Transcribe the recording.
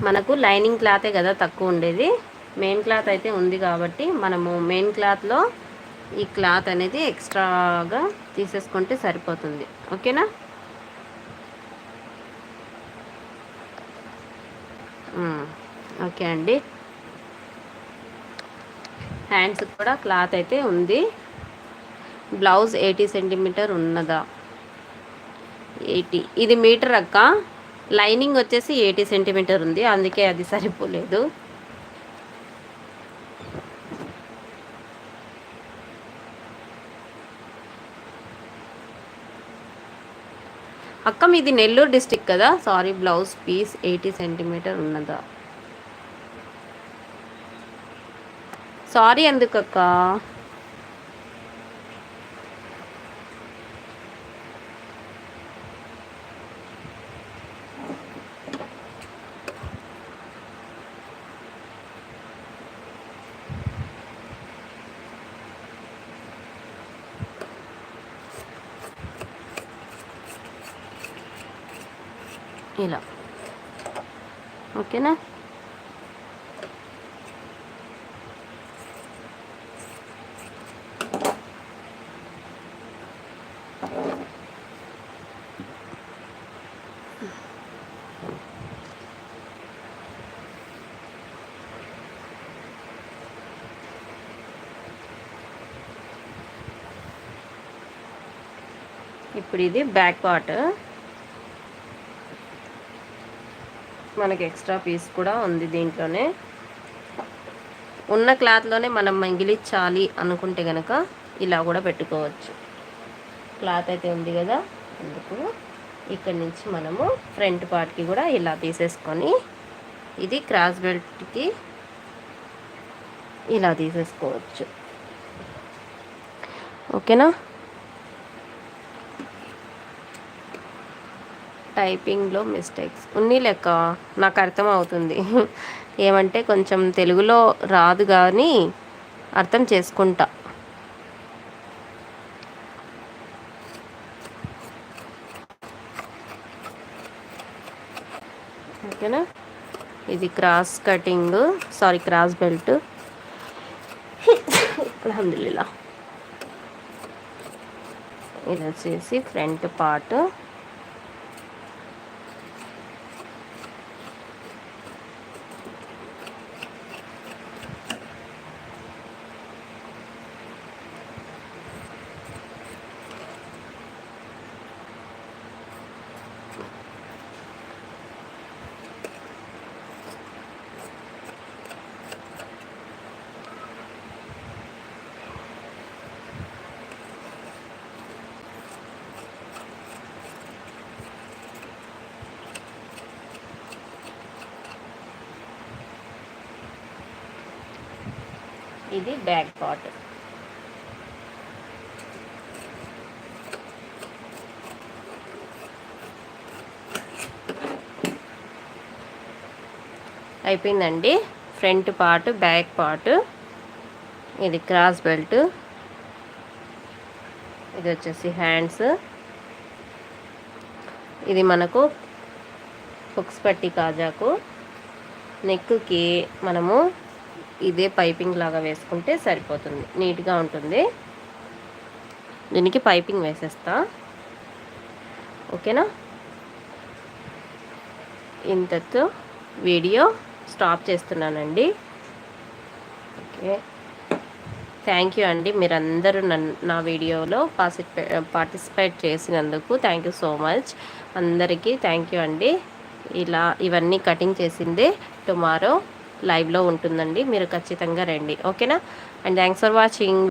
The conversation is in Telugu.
మనకు లైనింగ్ క్లాతే కదా తక్కువ ఉండేది, మెయిన్ క్లాత్ అయితే ఉంది కాబట్టి మనము మెయిన్ క్లాత్లో ఈ క్లాత్ అనేది ఎక్స్ట్రాగా తీసేసుకుంటే సరిపోతుంది. ఓకేనా? ఓకే అండి. హ్యాండ్స్ కూడా క్లాత్ అయితే ఉంది. బ్లౌజ్ 80 సెంటీమీటర్ ఉన్నదా? 80. ఇది మీటర్ అక్క. లైనింగ్ వచ్చేసి 80 సెంటీమీటర్ ఉంది, అందుకే అది సరిపోలేదు. అక్క మీది నెల్లూరు డిస్టిక్ కదా? సారీ, బ్లౌజ్ పీస్ 80 సెంటీమీటర్ ఉన్నదా? సారీ ఎందుకక్క? ఇలా ఓకేనా? ఇప్పుడు ఇది బ్యాక్ పార్ట్. మనకి ఎక్స్ట్రా పీస్ కూడా ఉంది దీంట్లోనే. ఉన్న క్లాత్లోనే మనం మిగిలించాలి అనుకుంటే కనుక ఇలా కూడా పెట్టుకోవచ్చు. క్లాత్ అయితే ఉంది కదా, అందుకు ఇక్కడ నుంచి మనము ఫ్రంట్ పార్ట్కి కూడా ఇలా తీసేసుకొని ఇది క్రాస్ బెల్ట్కి ఇలా తీసేసుకోవచ్చు. ఓకేనా? టైపింగ్లో మిస్టేక్స్ ఉన్ని లెక్క నాకు అర్థం అవుతుంది. ఏమంటే కొంచెం తెలుగులో రాదు కానీ అర్థం చేసుకుంటా. ఓకేనా? ఇది cross cutting, sorry cross belt. అల్హమ్దులిల్లా. ఇది వచ్చేసి ఫ్రంట్ పార్ట్. ఇది బ్యాక్ పార్ట్. అయిపోయిందండి. Front part, back part. ఇది క్రాస్ బెల్ట్. ఇది వచ్చేసి హ్యాండ్స్. ఇది మనకు హుక్స్ పట్టి కాజాకు. నెక్కి మనము ఇదే పైపింగ్ లాగా వేసుకుంటే సరిపోతుంది, నీట్గా ఉంటుంది. దీనికి పైపింగ్ వేసేస్తా. ఓకేనా? ఇంతతో వీడియో స్టాప్ చేస్తున్నానండి. ఓకే, థ్యాంక్ యూ అండి. మీరందరూ నా వీడియోలో పార్టిసిపేట్ చేసినందుకు థ్యాంక్ యూ సో మచ్. అందరికీ థ్యాంక్ యూ అండి. ఇవన్నీ కటింగ్ చేసిందే టుమారో లైవ్లో ఉంటుందండి, మీరు ఖచ్చితంగా రండి. ఓకేనా? And thanks for watching.